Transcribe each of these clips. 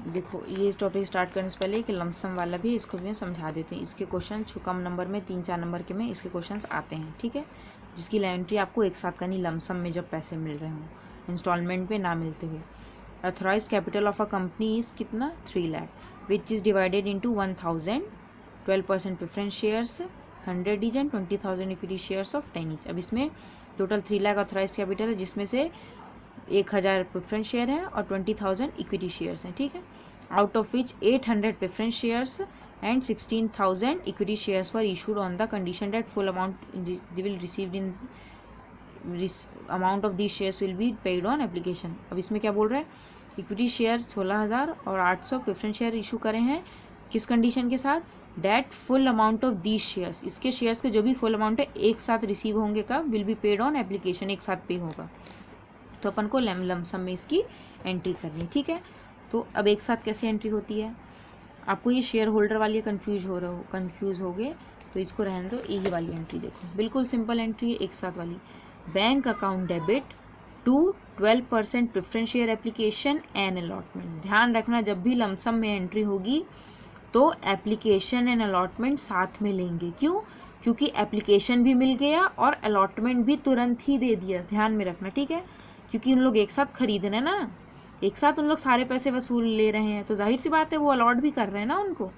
देखो ये topic start करने से पहले एक लमसम वाला भी इसको भी मैं समझा देती हूँ। इसके क्वेश्चन कम नंबर में 3-4 नंबर के में इसके क्वेश्चंस आते हैं, ठीक है, जिसकी एंट्री आपको एक साथ करनी लमसम में जब पैसे मिल रहे हों, इंस्टॉलमेंट पे ना मिलते हुए। Authorised capital of a company is कितना 3 lakh which is divided into 1000, 12% preference shares 100 each and 20,000 equity shares of 10 each. अब इसमें टोटल 3 लाख ऑथराइज्ड कैपिटल है, जिसमें से 1000 प्रेफरेंस शेयर हैं और 20,000 इक्विटी शेयर्स हैं, ठीक है। Out of which 800 preference shares and 16,000 equity shares were issued on the condition that full amount they will received in amount of the shares will be paid on application. अब इसमें क्या बोल रहा है, equity share 16,000 और 800 preference share issue करे हैं, किस कंडीशन के साथ, that full amount of these shares, इसके शेयर्स के जो भी फुल अमाउंट है एक साथ रिसीव होंगे कब, will be paid on application, एक साथ पे होगा। तो अपन को लमसम में इसकी एंट्री करनी है, ठीक है। तो अब एक साथ कैसे एंट्री होती है, आपको ये शेयर होल्डर वाली कंफ्यूज हो गए तो इसको रहने दो, यही वाली एंट्री देखो, बिल्कुल सिंपल एंट्री है एक साथ वाली। Bank account debit to 12% preference share application and allotment. ध्यान रखना जब भी लमसम में एंट्री होगी तो एप्लीकेशन एंड अलॉटमेंट साथ में लेंगे, क्यों, क्योंकि एप्लीकेशन भी मिल गया और अलॉटमेंट भी तुरंत ही दे दिया, ध्यान में रखना, ठीक है। क्योंकि उन लोग एक साथ खरीद रहे हैं ना, एक साथ उन लोग सारे पैसे वसूल ले रहे हैं, तो जाहिर सी बात है वो अलॉट भी कर रहे हैं ना उनको,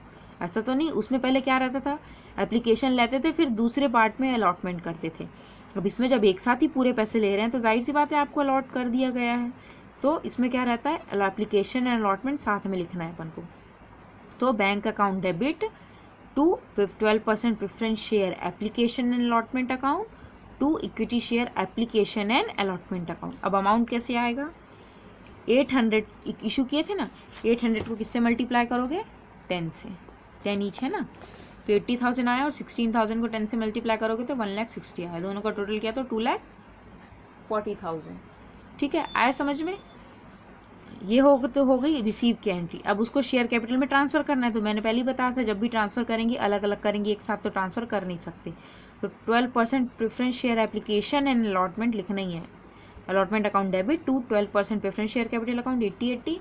ऐसा तो नहीं। उसमें पहले क्या रहता था, एप्लीकेशन लेते थे फिर दूसरे पार्ट में अलॉटमेंट करते थे। अब इसमें जब एक साथ ही पूरे पैसे ले रहे हैं तो जाहिर सी बात है आपको अलॉट कर दिया गया है, तो इसमें क्या रहता है, एप्लीकेशन एंड अलॉटमेंट साथ में लिखना है अपन को। तो bank account debit to 12% preference share application and allotment account to equity share application and allotment account. अब अमाउंट कैसे आएगा, 800 इशू किए थे ना, 800 को किससे मल्टीप्लाई करोगे, 10 से, 10 ईच है ना, तो 80,000 आया और 16,000 को 10 से मल्टीप्लाई करोगे तो 1,60,000 आया, दोनों का टोटल किया तो 2,40,000, ठीक है, आया समझ में। ये हो तो हो गई रिसीव की एंट्री। अब उसको शेयर कैपिटल में ट्रांसफ़र करना है, तो मैंने पहले ही बताया था जब भी ट्रांसफ़र करेंगे अलग अलग करेंगे, एक साथ तो ट्रांसफ़र कर नहीं सकते। तो 12% preference share application and allotment लिखना ही है। Allotment account debit to 12% preference share capital account 80,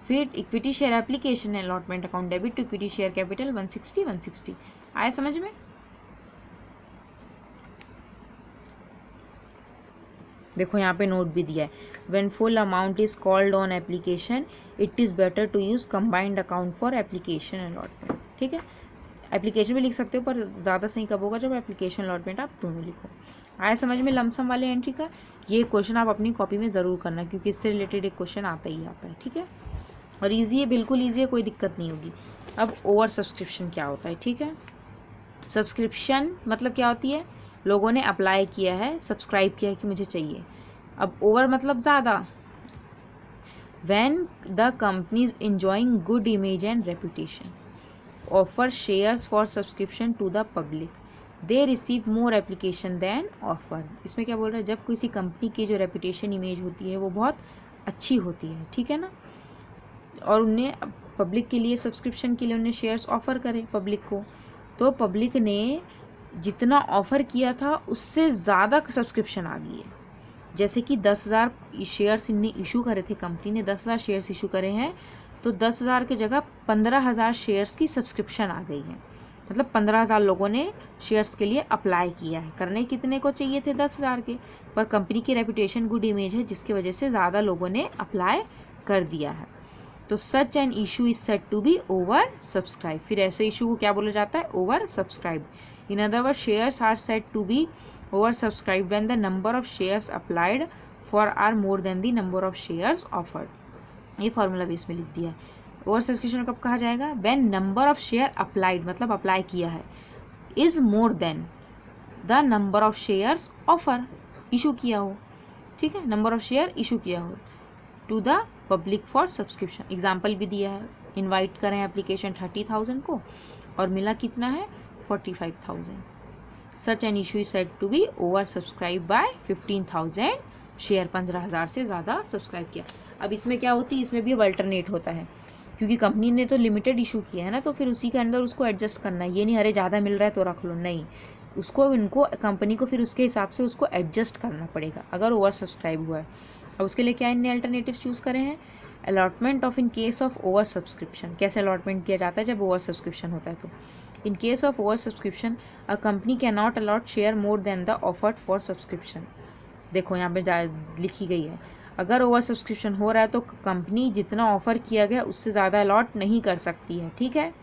फिर equity share application and allotment account debit to equity share capital 160। आया समझ में। देखो यहाँ पे नोट भी दिया है, when full amount is called on application it is better to use combined account for application and allotment, ठीक है। एप्लीकेशन भी लिख सकते हो पर ज़्यादा सही कब होगा, जब एप्लीकेशन अलॉटमेंट आप दोनों लिखो। आया समझ में लमसम वाले एंट्री का। ये क्वेश्चन आप अपनी कॉपी में ज़रूर करना क्योंकि इससे रिलेटेड एक क्वेश्चन आता ही आता है, ठीक है, और ईजी है, बिल्कुल ईजी है, कोई दिक्कत नहीं होगी। अब ओवर सब्सक्रिप्शन क्या होता है, ठीक है। सब्सक्रिप्शन मतलब क्या होती है, लोगों ने अप्लाई किया है, सब्सक्राइब किया है कि मुझे चाहिए। अब ओवर मतलब ज़्यादा। When the company is enjoying good image and reputation offer shares for subscription to the public they receive more application than offer. इसमें क्या बोल रहा है, जब किसी कंपनी की जो रेपुटेशन इमेज होती है वो बहुत अच्छी होती है, ठीक है ना, और उन्हें पब्लिक के लिए सब्सक्रिप्शन के लिए उन्हें शेयर्स ऑफ़र करे पब्लिक को, तो पब्लिक ने जितना ऑफ़र किया था उससे ज़्यादा सब्सक्रिप्शन आ गई है। जैसे कि 10,000 शेयर्स इनने इशू करे थे, कंपनी ने 10,000 शेयर्स इशू करे हैं, तो 10,000 की जगह 15,000 शेयर्स की सब्सक्रिप्शन आ गई है। मतलब 15,000 लोगों ने शेयर्स के लिए अप्लाई किया है। करने कितने को चाहिए थे, 10,000 के, पर कंपनी की रेपुटेशन गुड इमेज है जिसकी वजह से ज़्यादा लोगों ने अप्लाई कर दिया है। तो such an issue is said to be over subscribe. फिर ऐसे इशू को क्या बोला जाता है, over subscribe. In other word shares are said to be over subscribe when the number of shares applied for are more than the number of shares offered. ये formula भी इसमें लिख दिया है। ओवर सब्सक्रिप्शन कब कहा जाएगा, when number of share applied मतलब अप्लाई किया है is more than the number of shares offer, issue किया हो, ठीक है, नंबर ऑफ शेयर इशू किया हो to the public for subscription. Example भी दिया है, इनवाइट करें एप्लीकेशन 30,000 को और मिला कितना है 45,000। Such an issue is said to be over subscribe by 15,000 share, 15,000 से ज़्यादा सब्सक्राइब किया। अब इसमें क्या होती है, इसमें भी अब अल्टरनेट होता है क्योंकि कंपनी ने तो लिमिटेड इशू किया है ना, तो फिर उसी के अंदर उसको एडजस्ट करना है। ये नहीं अरे ज़्यादा मिल रहा है तो रख लो, नहीं, उसको इनको कंपनी को फिर उसके हिसाब से उसको एडजस्ट करना पड़ेगा अगर ओवर सब्सक्राइब हुआ है। अब उसके लिए क्या इनने अल्टरनेटिव चूज़ करे हैं, allotment of in case of over subscription. कैसे अलॉटमेंट किया जाता है जब ओवर सब्सक्रिप्शन होता है तो in case of over subscription a company can not allot share more than the offered for subscription. देखो यहाँ पे लिखी गई है, अगर ओवर सब्सक्रिप्शन हो रहा है तो कंपनी जितना ऑफर किया गया उससे ज़्यादा अलॉट नहीं कर सकती है, ठीक है।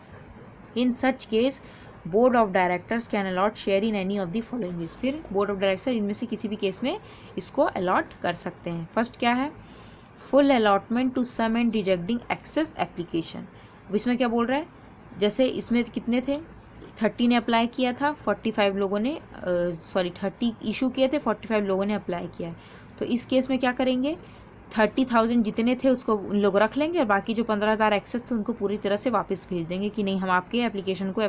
In such case board of directors can allot share in any of the following is. फिर बोर्ड ऑफ डायरेक्टर इनमें से किसी भी केस में इसको अलॉट कर सकते हैं। फर्स्ट क्या है, full allotment to some and rejecting excess application. अब इसमें क्या बोल रहा है, जैसे इसमें कितने थे, 30 ने अप्लाई किया था, 45 लोगों ने 30 इशू किए थे, 45 लोगों ने अप्लाई किया है। तो इस केस में क्या करेंगे, 30,000 जितने थे उसको उन लोग रख लेंगे और बाकी जो 15,000 एक्सेस थे उनको पूरी तरह से वापस भेज देंगे कि नहीं हम आपके एप्लीकेशन को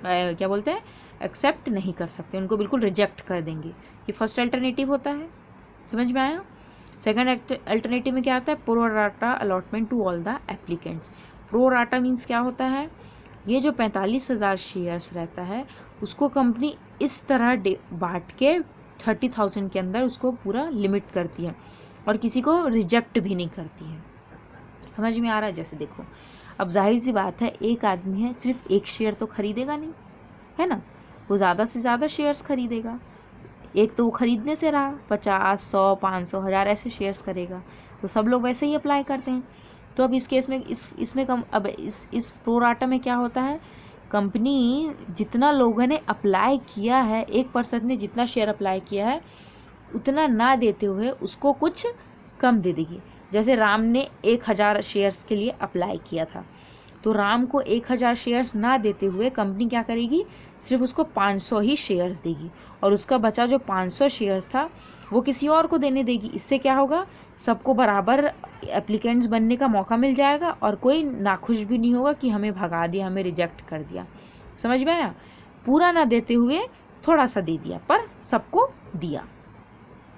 क्या बोलते हैं एक्सेप्ट नहीं कर सकते, उनको बिल्कुल रिजेक्ट कर देंगे। ये फर्स्ट अल्टरनेटिव होता है, समझ में आया। सेकंड अल्टरनेटिव में क्या आता है, pro rata allotment to all the applicants. Pro rata means क्या होता है, ये जो 45,000 शेयर्स रहता है उसको कंपनी इस तरह बांट के 30,000 के अंदर उसको पूरा लिमिट करती है और किसी को रिजेक्ट भी नहीं करती है। समझ में आ रहा है। जैसे देखो अब जाहिर सी बात है, एक आदमी है सिर्फ एक शेयर तो खरीदेगा नहीं, है ना, वो ज़्यादा से ज़्यादा शेयर्स खरीदेगा। एक तो वो खरीदने से रहा, 50, 100, 500, 1000 ऐसे शेयर्स करेगा, तो सब लोग वैसे ही अप्लाई करते हैं। तो अब इस केस में इसमें कम अब इस प्रोराटा में क्या होता है, कंपनी जितना लोगों ने अप्लाई किया है, एक पर्सन ने जितना शेयर अप्लाई किया है उतना ना देते हुए उसको कुछ कम दे देगी। जैसे राम ने 1000 शेयर्स के लिए अप्लाई किया था, तो राम को 1000 शेयर्स ना देते हुए कंपनी क्या करेगी, सिर्फ उसको 500 ही शेयर्स देगी और उसका बचा जो 500 शेयर्स था वो किसी और को देने देगी। इससे क्या होगा, सबको बराबर एप्लीकेंट्स बनने का मौका मिल जाएगा और कोई नाखुश भी नहीं होगा कि हमें भगा दिया, हमें रिजेक्ट कर दिया। समझ में आया। पूरा ना देते हुए थोड़ा सा दे दिया पर सबको दिया,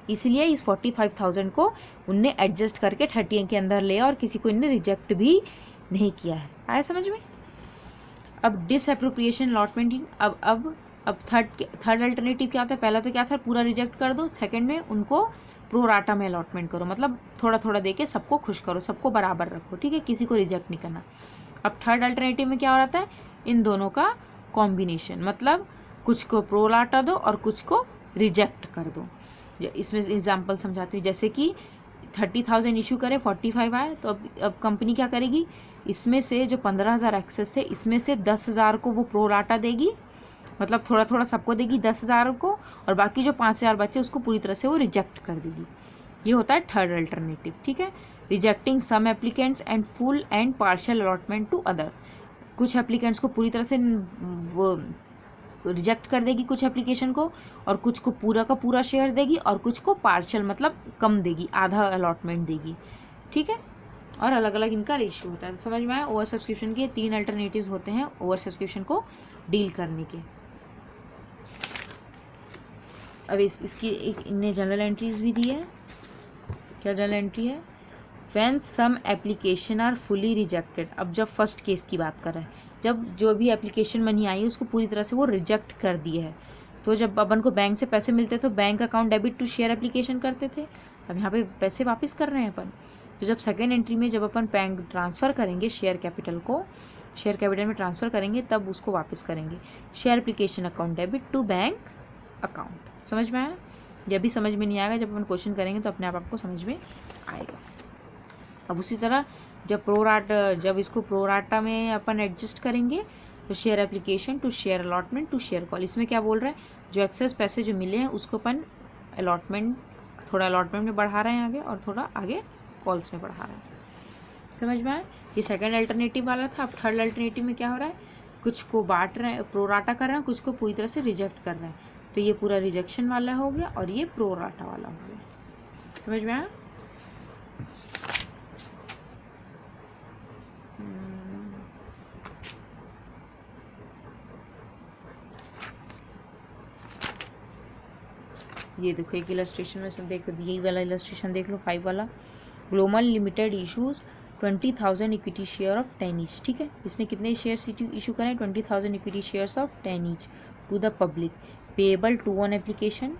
इसलिए इस 45,000 को उनने एडजस्ट करके 30 के अंदर लिया और किसी को इनने रिजेक्ट भी नहीं किया है। आया समझ में। अब डिसएप्रोप्रिएशन अलॉटमेंट, अब थर्ड अल्टरनेटिव क्या होता है, पहला तो क्या था पूरा रिजेक्ट कर दो, सेकंड में उनको प्रोराटा में अलॉटमेंट करो, मतलब थोड़ा थोड़ा देके सबको खुश करो, सबको बराबर रखो, ठीक है, किसी को रिजेक्ट नहीं करना। अब थर्ड अल्टरनेटिव में क्या हो रहा है, इन दोनों का कॉम्बिनेशन, मतलब कुछ को प्रोराटा दो और कुछ को रिजेक्ट कर दो। इसमें एग्जाम्पल समझाती हूँ, जैसे कि 30,000 इशू करें, 45 आए, तो अब कंपनी क्या करेगी, इसमें से जो 15,000 एक्सेस थे इसमें से 10,000 को वो प्रोराटा देगी, मतलब थोड़ा थोड़ा सबको देगी 10,000 को, और बाकी जो 5,000 बचे उसको पूरी तरह से वो रिजेक्ट कर देगी। ये होता है थर्ड अल्टरनेटिव, ठीक है। Rejecting some applicants and full and partial allotment to other. कुछ एप्लीकेंट्स को पूरी तरह से वो रिजेक्ट कर देगी कुछ एप्लीकेशन को, और कुछ को पूरा का पूरा शेयर्स देगी और कुछ को पार्शियल मतलब कम देगी, आधा अलॉटमेंट देगी, ठीक है। और अलग अलग इनका रेशियो होता है। तो समझ में आया, ओवर सब्सक्रिप्शन के 3 अल्टरनेटिव्स होते हैं ओवर सब्सक्रिप्शन को डील करने के। अब इसकी एक इनने जनरल एंट्रीज भी दी है। क्या जनरल एंट्री है, when some application are fully rejected. अब जब फर्स्ट केस की बात कर रहे हैं, जब जो भी एप्लीकेशन मनी आई उसको पूरी तरह से वो रिजेक्ट कर दिए है, तो जब अपन को बैंक से पैसे मिलते तो bank account debit to share application करते थे, अब यहाँ पे पैसे वापस कर रहे हैं अपन। तो जब सेकेंड एंट्री में जब अपन बैंक ट्रांसफ़र करेंगे शेयर कैपिटल को, शेयर कैपिटल में ट्रांसफ़र करेंगे तब उसको वापस करेंगे, share application account debit to bank account. समझ में आया। जब भी समझ में नहीं आएगा, जब अपन क्वेश्चन करेंगे तो अपने आप आपको समझ में आएगा। अब उसी तरह जब इसको प्रोराटा में अपन एडजस्ट करेंगे तो share application to share allotment to share call. इसमें क्या बोल रहा है, जो एक्सेस पैसे जो मिले हैं उसको अपन अलॉटमेंट, थोड़ा अलॉटमेंट में बढ़ा रहे हैं आगे और थोड़ा आगे कॉल्स में बढ़ा रहे हैं। समझ में आया। ये सेकंड अल्टरनेटिव वाला था। अब थर्ड अल्टरनेटिव में क्या हो रहा है, कुछ को बांट रहे हैं, प्रोराटा कर रहे हैं, कुछ को पूरी तरह से रिजेक्ट कर रहे हैं। तो ये पूरा रिजेक्शन वाला हो गया और ये प्रोराटा वाला हो गया। समझ में आया। ये देखो एक इलस्ट्रेशन में सब देखो, यही वाला इलस्ट्रेशन देख लो 5 वाला। Global limited issues 20,000 equity share of 10 each. ठीक है, इसने कितने शेयर्स इशू करें, 20,000 equity shares of 10 each to the public, payable 2 on application,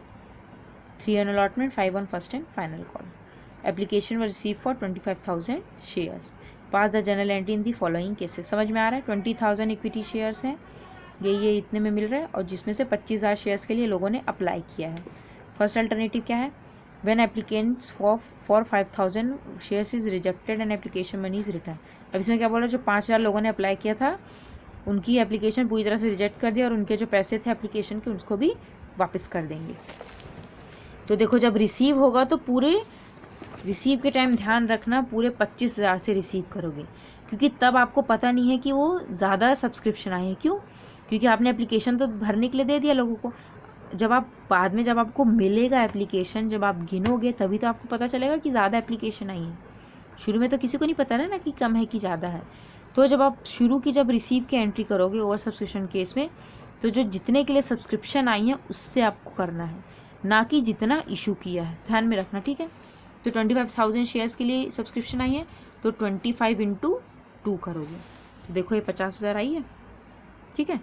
3 on allotment, 5 on first and final call. Application were receive for 25,000 shares, pass the general entry in the following cases. समझ में आ रहा है? 20,000 equity shares हैं, ये इतने में मिल रहा है, और जिसमें से 25,000 शेयर्स के लिए लोगों ने अप्लाई किया है। फर्स्ट अल्टरनेटिव क्या है? When applicants for 5,000 shares is rejected and application money is return. अब इसमें क्या बोल रहा है? जो 5,000 लोगों ने अप्लाई किया था उनकी एप्लीकेशन पूरी तरह से रिजेक्ट कर दिया और उनके जो पैसे थे एप्लीकेशन के उसको भी वापस कर देंगे। तो देखो जब रिसीव होगा तो पूरे रिसीव के टाइम ध्यान रखना पूरे 25,000 से रिसीव करोगे, क्योंकि तब आपको पता नहीं है कि वो ज़्यादा सब्सक्रिप्शन आए हैं। क्यों? क्योंकि आपने एप्लीकेशन तो भरने के लिए दे दिया लोगों को। जब आप बाद में जब आपको मिलेगा एप्लीकेशन, जब आप गिनोगे तभी तो आपको पता चलेगा कि ज़्यादा एप्लीकेशन आई है। शुरू में तो किसी को नहीं पता ना कि कम है कि ज़्यादा है। तो जब आप शुरू की जब रिसीव की एंट्री करोगे ओवर सब्सक्रिप्शन केस में, तो जो जितने के लिए सब्सक्रिप्शन आई है उससे आपको करना है, ना कि जितना इशू किया है। ध्यान में रखना, ठीक है? तो 25,000 शेयर्स के लिए सब्सक्रिप्शन आई है तो 25 × 2 करोगे, तो देखो ये 50,000 आई है, ठीक है?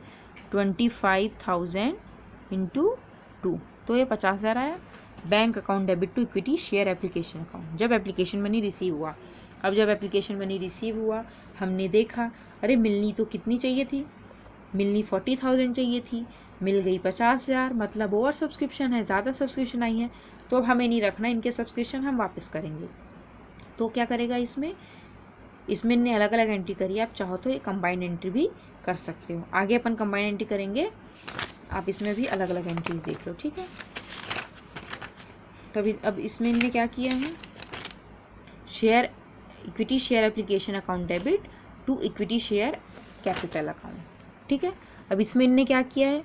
25,000 × 2 तो ये 50,000 आया। Bank account debit to equity share application account, जब एप्लीकेशन मनी रिसीव हुआ। अब जब एप्लीकेशन मनी रिसीव हुआ, हमने देखा अरे मिलनी तो कितनी चाहिए थी, मिलनी 40,000 चाहिए थी, मिल गई 50,000, मतलब ओवर सब्सक्रिप्शन है, ज़्यादा सब्सक्रिप्शन आई है। तो अब हमें नहीं रखना इनके सब्सक्रिप्शन, हम वापस करेंगे। तो क्या करेगा इसमें इनने अलग अलग एंट्री करी है। आप चाहो तो ये कंबाइंड एंट्री भी कर सकते हो। आगे अपन कंबाइंड एंट्री करेंगे, आप इसमें भी अलग अलग एंट्रीज देख लो, ठीक है? तभी अब इसमें इनने क्या किया है, share equity share application account debit to equity share capital account, ठीक है? अब इसमें इनने क्या किया है,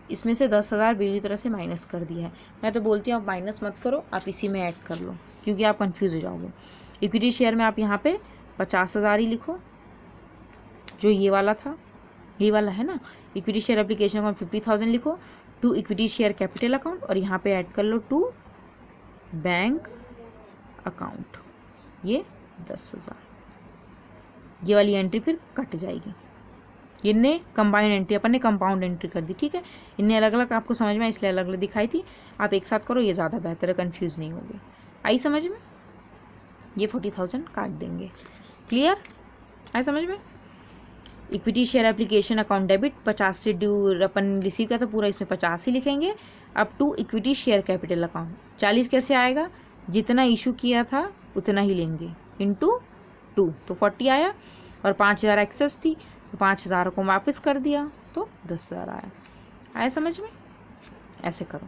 इसमें से 10,000 पूरी तरह से माइनस कर दिया है। मैं तो बोलती हूँ आप माइनस मत करो, आप इसी में ऐड कर लो, क्योंकि आप कंफ्यूज हो जाओगे। इक्विटी शेयर में आप यहाँ पे 50,000 ही लिखो, जो ये वाला था, ये वाला है ना। इक्विटी शेयर एप्लीकेशन अकाउंट 50,000 लिखो, to equity share capital account, और यहाँ पे ऐड कर लो टू बैंक अकाउंट, ये 10,000। ये वाली एंट्री फिर कट जाएगी। इनने कंबाइंड एंट्री, अपन ने कंपाउंड एंट्री कर दी, ठीक है? इनने अलग अलग आपको समझ में इसलिए अलग अलग दिखाई थी। आप एक साथ करो, ये ज़्यादा बेहतर है, कन्फ्यूज़ नहीं होगे। आई समझ में? ये 40,000 काट देंगे। क्लियर? आई समझ में? Equity share application account debit 50 से ड्यू अपन रिसीव किया, तो पूरा इसमें 50 ही लिखेंगे। अब to equity share capital account 40 कैसे आएगा, जितना इशू किया था उतना ही लेंगे, इंटू 2 तो 40 आया, और 5,000 एक्सेस थी तो 5,000 को वापस कर दिया तो 10,000 आया। आया समझ में? ऐसे करो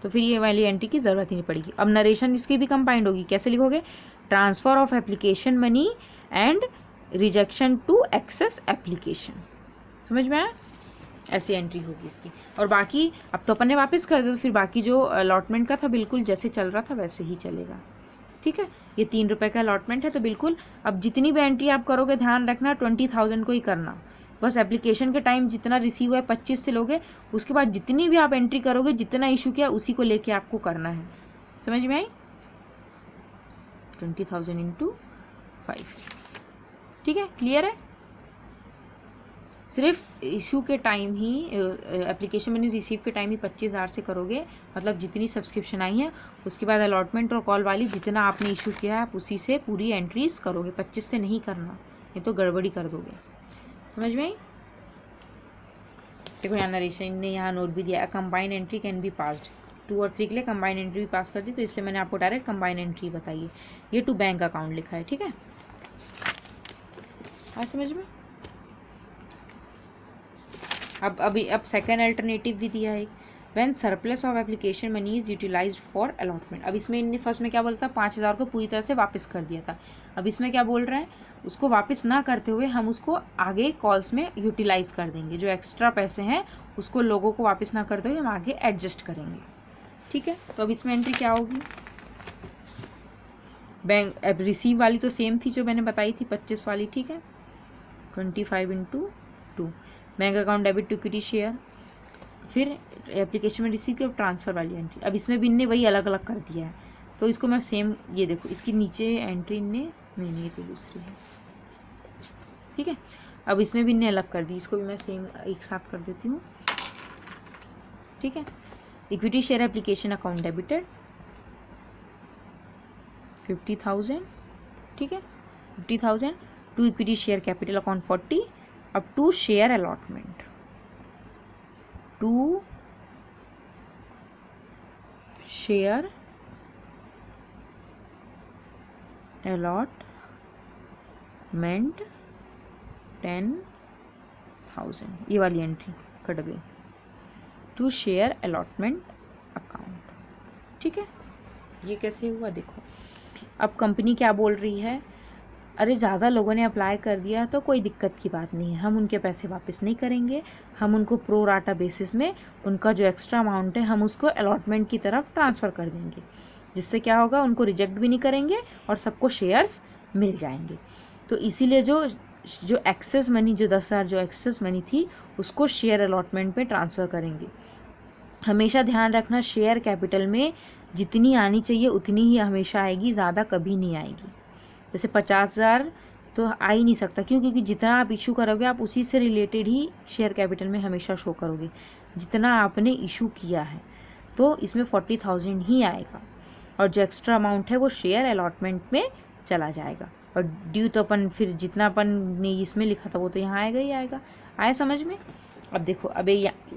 तो फिर ये वाली एंट्री की ज़रूरत ही नहीं पड़ेगी। अब नरेशन इसकी भी कंबाइंड होगी, कैसे लिखोगे? Transfer of application money and rejection to excess application. समझ में आया? ऐसी एंट्री होगी इसकी। और बाकी अब तो अपन ने वापस कर दिया, तो फिर बाकी जो अलॉटमेंट का था बिल्कुल जैसे चल रहा था वैसे ही चलेगा, ठीक है? ये 3 रुपये का अलॉटमेंट है, तो बिल्कुल अब जितनी भी एंट्री आप करोगे ध्यान रखना 20,000 को ही करना। बस एप्लीकेशन के टाइम जितना रिसीव हुआ है 25 से लोगे, उसके बाद जितनी भी आप एंट्री करोगे, जितना इशू किया उसी को लेके आपको करना है। समझ में आई? 20,000 × 5, ठीक है? क्लियर है? सिर्फ इशू के टाइम ही एप्लीकेशन मैंने रिसीव के टाइम ही 25,000 से करोगे, मतलब जितनी सब्सक्रिप्शन आई है उसके बाद अलॉटमेंट और कॉल वाली जितना आपने इशू किया है आप उसी से पूरी एंट्रीज करोगे, 25 से नहीं करना, ये तो गड़बड़ी कर दोगे। समझ में आई? देखो यहाँ नरेशन ने यहाँ नोट भी दिया, combined entry can be passed 2 और 3 के लिए कंबाइंड एंट्री भी पास कर दी, तो इसलिए मैंने आपको डायरेक्ट कंबाइंड एंट्री बताई है। ये टू बैंक अकाउंट लिखा है, ठीक है? हाँ समझ में? अब सेकेंड अल्टरनेटिव भी दिया है, when surplus of application money is utilized for allotment. अब इसमें इनने फर्स्ट में क्या बोलता, 5,000 को पूरी तरह से वापस कर दिया था। अब इसमें क्या बोल रहे हैं, उसको वापस ना करते हुए हम उसको आगे कॉल्स में यूटिलाइज कर देंगे, जो एक्स्ट्रा पैसे हैं उसको लोगों को वापस ना करते हुए हम आगे एडजस्ट करेंगे, ठीक है? तो अब इसमें एंट्री क्या होगी, बैंक अब रिसीव वाली तो सेम थी जो मैंने बताई थी 25 वाली, ठीक है? 25 × 2 bank account debit to equity share, फिर एप्लीकेशन में रिसीव की ट्रांसफ़र वाली एंट्री। अब इसमें भी इनने वही अलग अलग कर दिया है, तो इसको मैं सेम, ये देखो इसकी नीचे एंट्री इनने नहीं तो दूसरी है, ठीक है? अब इसमें भी इनने अलग कर दी, इसको भी मैं सेम एक साथ कर देती हूँ, ठीक है? Equity share application account debited 50,000, ठीक है, 50,000 to equity share capital account 40. अब to share allotment, to share allotment 10,000, ये वाली एंट्री कट गई. टू शेयर अलॉटमेंट अकाउंट, ठीक है. ये कैसे हुआ देखो. अब कंपनी क्या बोल रही है, अरे ज़्यादा लोगों ने अप्लाई कर दिया तो कोई दिक्कत की बात नहीं है, हम उनके पैसे वापस नहीं करेंगे, हम उनको प्रो राटा बेसिस में उनका जो एक्स्ट्रा अमाउंट है हम उसको अलॉटमेंट की तरफ ट्रांसफ़र कर देंगे, जिससे क्या होगा, उनको रिजेक्ट भी नहीं करेंगे और सबको शेयर्स मिल जाएंगे. तो इसीलिए जो एक्सेस मनी, जो 10,000 जो एक्सेस मनी थी उसको शेयर अलॉटमेंट में ट्रांसफ़र करेंगे. हमेशा ध्यान रखना, शेयर कैपिटल में जितनी आनी चाहिए उतनी ही हमेशा आएगी, ज़्यादा कभी नहीं आएगी. जैसे 50,000 तो आ ही नहीं सकता, क्यों, क्योंकि जितना आप इशू करोगे आप उसी से रिलेटेड ही शेयर कैपिटल में हमेशा शो करोगे, जितना आपने इशू किया है. तो इसमें 40,000 ही आएगा और जो एक्स्ट्रा अमाउंट है वो शेयर अलॉटमेंट में चला जाएगा. और ड्यू तो अपन फिर जितना अपन ने इसमें लिखा था वो तो यहाँ आएगा ही आएगा. आया समझ में. अब देखो, अब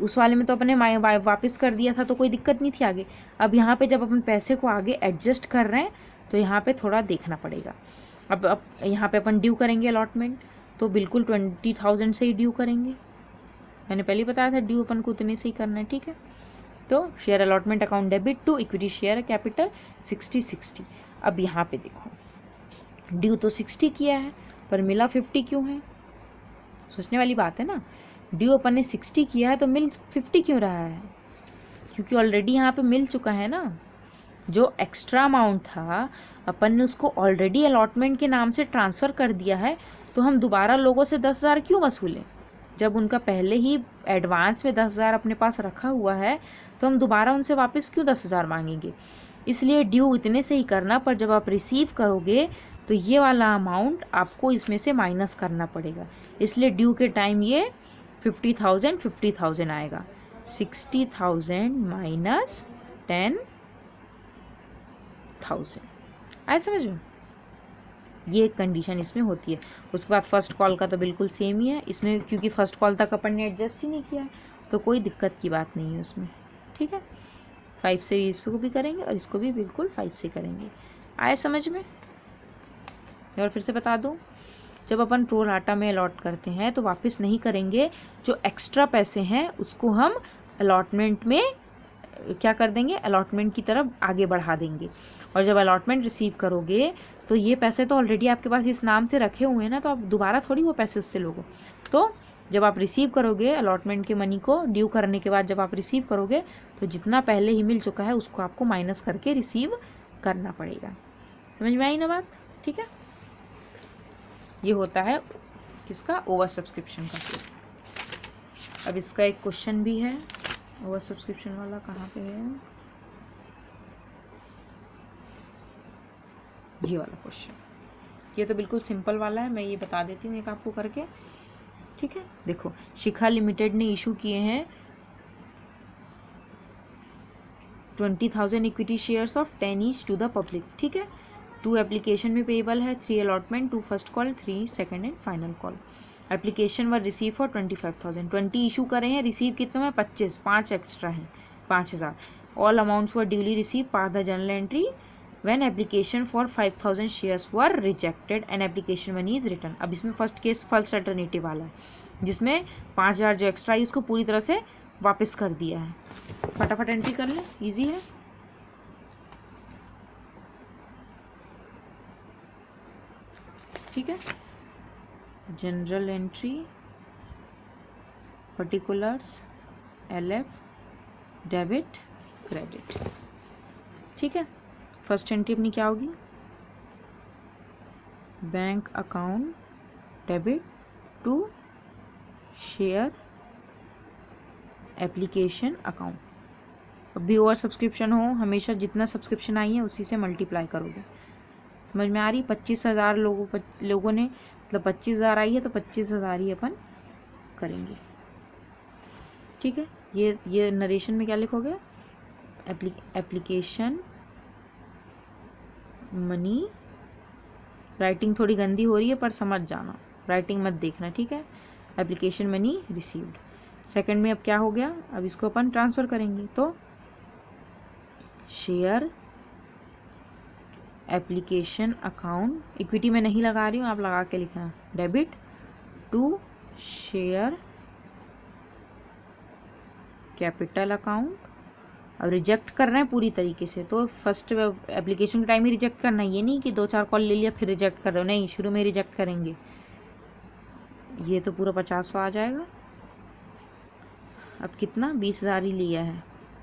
उस वाले में तो अपने वापस कर दिया था तो कोई दिक्कत नहीं थी आगे. अब यहाँ पे जब अपन पैसे को आगे एडजस्ट कर रहे हैं तो यहाँ पे थोड़ा देखना पड़ेगा. अब यहाँ पे अपन ड्यू करेंगे अलॉटमेंट तो बिल्कुल 20,000 से ही ड्यू करेंगे. मैंने पहले बताया था ड्यू अपन को उतने से ही करना है, ठीक है. तो share allotment account debit to equity share capital 60. अब यहाँ पे देखो, ड्यू तो 60 किया है पर मिला 50 क्यों है, सोचने वाली बात है ना. ड्यू अपन ने 60 किया है तो मिल 50 क्यों रहा है, क्योंकि ऑलरेडी यहाँ पे मिल चुका है ना. जो एक्स्ट्रा अमाउंट था अपन ने उसको ऑलरेडी अलॉटमेंट के नाम से ट्रांसफ़र कर दिया है, तो हम दोबारा लोगों से 10,000 क्यों वसूलें. जब उनका पहले ही एडवांस में 10,000 अपने पास रखा हुआ है तो हम दोबारा उनसे वापस क्यों 10,000 मांगेंगे. इसलिए ड्यू इतने से ही करना, पर जब आप रिसीव करोगे तो ये वाला अमाउंट आपको इसमें से माइनस करना पड़ेगा. इसलिए ड्यू के टाइम ये 50,000 आएगा. 60,000 माइनस 10,000. आए समझ में. ये एक कंडीशन इसमें होती है. उसके बाद फर्स्ट कॉल का तो बिल्कुल सेम ही है इसमें, क्योंकि फर्स्ट कॉल तक अपन ने एडजस्ट ही नहीं किया है तो कोई दिक्कत की बात नहीं है उसमें, ठीक है. 5 से इसको भी करेंगे और इसको भी बिल्कुल 5 से करेंगे. आए समझ में. और फिर से बता दूँ, जब अपन प्रो राटा में अलॉट करते हैं तो वापस नहीं करेंगे, जो एक्स्ट्रा पैसे हैं उसको हम अलॉटमेंट में क्या कर देंगे, अलॉटमेंट की तरफ आगे बढ़ा देंगे. और जब अलॉटमेंट रिसीव करोगे तो ये पैसे तो ऑलरेडी आपके पास इस नाम से रखे हुए हैं ना, तो आप दोबारा थोड़ी वो पैसे उससे लोगे. तो जब आप रिसीव करोगे अलॉटमेंट के मनी को ड्यू करने के बाद, जब आप रिसीव करोगे तो जितना पहले ही मिल चुका है उसको आपको माइनस करके रिसीव करना पड़ेगा. समझ में आई ना बात, ठीक है. ये होता है किसका, ओवर सब्सक्रिप्शन का केस. अब इसका एक क्वेश्चन भी है, ओवर सब्सक्रिप्शन वाला कहाँ पे है, ये वाला क्वेश्चन. ये तो बिल्कुल सिंपल वाला है, मैं ये बता देती हूँ एक आपको करके, ठीक है. देखो, शिखा लिमिटेड ने इशू किए हैं 20,000 equity shares of 10 each to the public, ठीक है. 2 एप्लीकेशन में पेएबल है, 3 allotment, 2 first call, 3 second and final call. Application were receive for 25,000. 20 issue करे हैं, रिसीव कितने में 25, 5 एक्स्ट्रा हैं, 5,000. All amounts were duly receive pass the general entry when application for 5,000 shares were rejected and application money is return. अब इसमें first case first alternative वाला है, जिसमें 5,000 जो एक्स्ट्रा है उसको पूरी तरह से वापस कर दिया है. फटाफट एंट्री कर लें, ईजी है. ठीक है. General entry, particulars, LF, debit, credit, ठीक है. फर्स्ट एंट्री अपनी क्या होगी, bank account debit to share application account. अब भी ओवर सब्सक्रिप्शन हो, हमेशा जितना सब्सक्रिप्शन आई है उसी से मल्टीप्लाई करोगे. समझ में आ रही. 25,000 लोगों ने, मतलब 25,000 आई है तो 25,000 ही अपन करेंगे, ठीक है. ये नरेशन में क्या लिखोगे, एप्लीकेशन मनी, राइटिंग थोड़ी गंदी हो रही है पर समझ जाना, राइटिंग मत देखना, ठीक है। Application money received. सेकंड में अब क्या हो गया, अब इसको अपन ट्रांसफ़र करेंगे, तो शेयर एप्लीकेशन अकाउंट, इक्विटी में नहीं लगा रही हूँ, आप लगा के लिखना, debit to share capital account. अब रिजेक्ट कर रहे हैं पूरी तरीके से, तो फर्स्ट एप्लीकेशन के टाइम ही रिजेक्ट करना है, ये नहीं कि 2-4 कॉल ले लिया फिर रिजेक्ट कर रहे हो, नहीं, शुरू में रिजेक्ट करेंगे। ये तो पूरा 50वां आ जाएगा। अब कितना, 20,000 ही लिया है।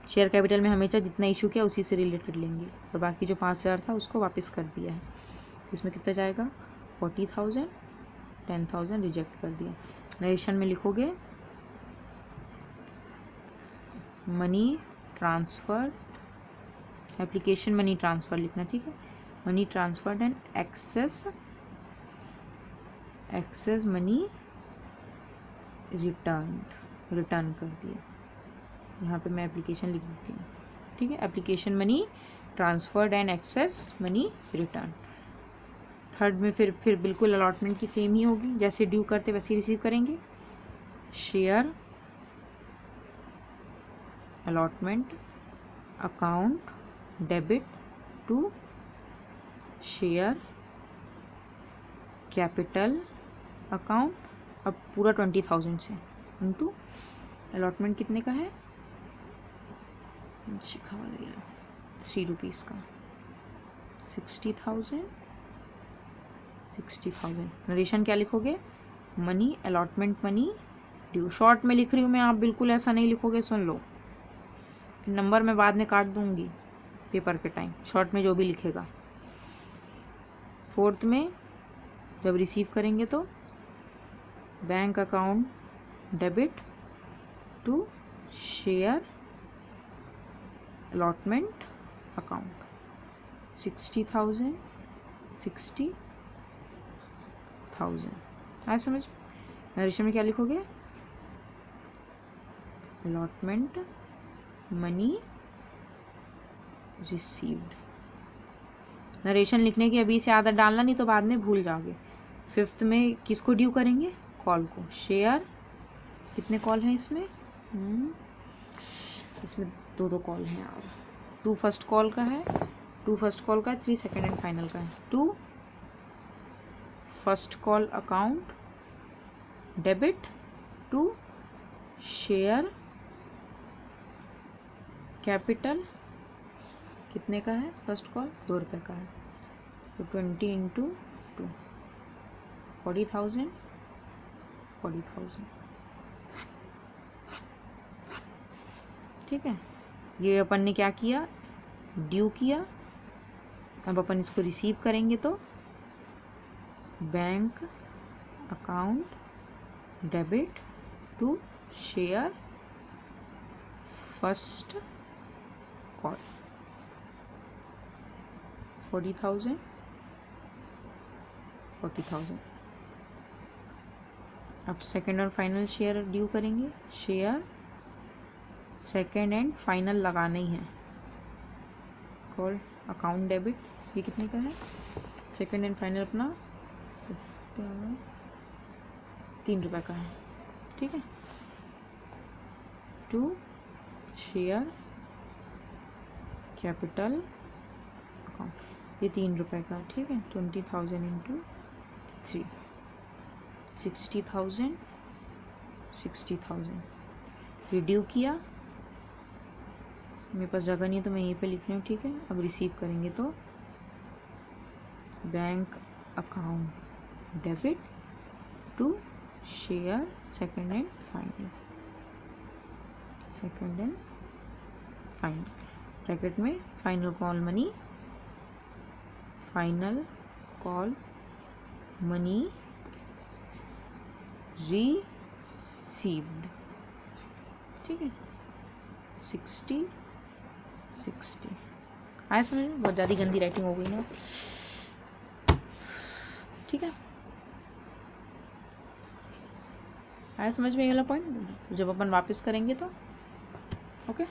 शेयर कैपिटल में हमेशा जितना इशू किया उसी से रिलेटेड लेंगे, और बाकी जो 5,000 था उसको वापस कर दिया है। इसमें कितना जाएगा, 40,000, 10,000 रिजेक्ट कर दिया। नरेशन में लिखोगे money transfer, application money transfer लिखना, ठीक है। Money transferred and excess money return कर दिया। यहाँ पे मैं एप्लीकेशन लिख देती हूँ, ठीक है। Application money transferred and excess money return. Third में फिर बिल्कुल अलॉटमेंट की सेम ही होगी, जैसे ड्यू करते वैसे ही रिसीव करेंगे। Share allotment account debit to share capital account. अब पूरा 20,000 से इंटू अलॉटमेंट कितने का है, 3 रुपीज़ का, 60,000। नरेशन क्या लिखोगे, money allotment money due. Short में लिख रही हूँ मैं, आप बिल्कुल ऐसा नहीं लिखोगे, सुन लो, नंबर मैं बाद में काट दूंगी पेपर के टाइम, शॉर्ट में जो भी लिखेगा। फोर्थ में जब रिसीव करेंगे तो bank account debit to share allotment account, 60,000 आया समझ। नरेशन में क्या लिखोगे, अलॉटमेंट मनी रिसीव्ड। नरेशन लिखने की अभी से आदत डालना, नहीं तो बाद में भूल जाओगे। फिफ्थ में किसको ड्यू करेंगे, कॉल को। शेयर, कितने कॉल हैं इसमें, इसमें 2 कॉल हैं यार। 2 फर्स्ट कॉल का है, 3 सेकेंड एंड फाइनल का है। 2 first call account debit to share capital, कितने का है फर्स्ट कॉल, 2 रुपये का है, तो 20 इंटू 2, 40,000। ठीक है, ये अपन ने क्या किया, ड्यू किया। अब अपन इसको रिसीव करेंगे तो bank account debit to share first call, 40,000। अब सेकेंड और फाइनल शेयर ड्यू करेंगे, शेयर सेकेंड एंड फाइनल लगाना ही है, कॉल अकाउंट डेबिट, ये कितने का है, सेकेंड एंड फाइनल अपना 3 रुपये का है, ठीक है। टू शेयर कैपिटल अकाउंट, ये 3 रुपये का, ठीक है। 20,000 इंटू 3, 60,000। ये ड्यू किया, मेरे पास जगह नहीं है तो मैं यहीं पे लिख रही हूँ, ठीक है। अब रिसीव करेंगे तो bank account debit to share second and final, bracket में फाइनल कॉल मनी रिसीव्ड, ठीक है। 60 आया समझ में, बहुत ज़्यादा गंदी राइटिंग हो गई ना, ठीक है। आया समझ में ये वाला पॉइंट, जब अपन वापस करेंगे तो ओके।